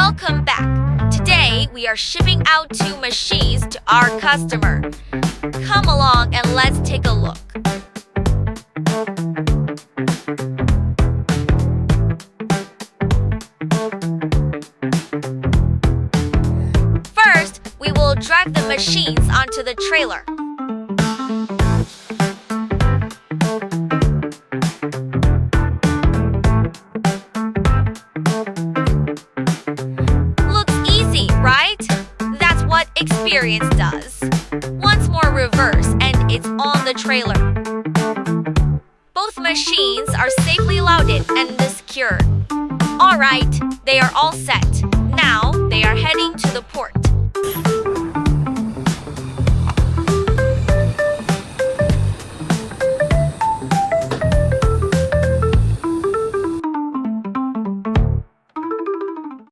Welcome back. Today we are shipping out 2 machines to our customer. Come along and let's take a look. First, we will drag the machines onto the trailer. Right? That's what experience does. Once more reverse and it's on the trailer. Both machines are safely loaded and secured. Alright, they are all set. Now they are heading to the port.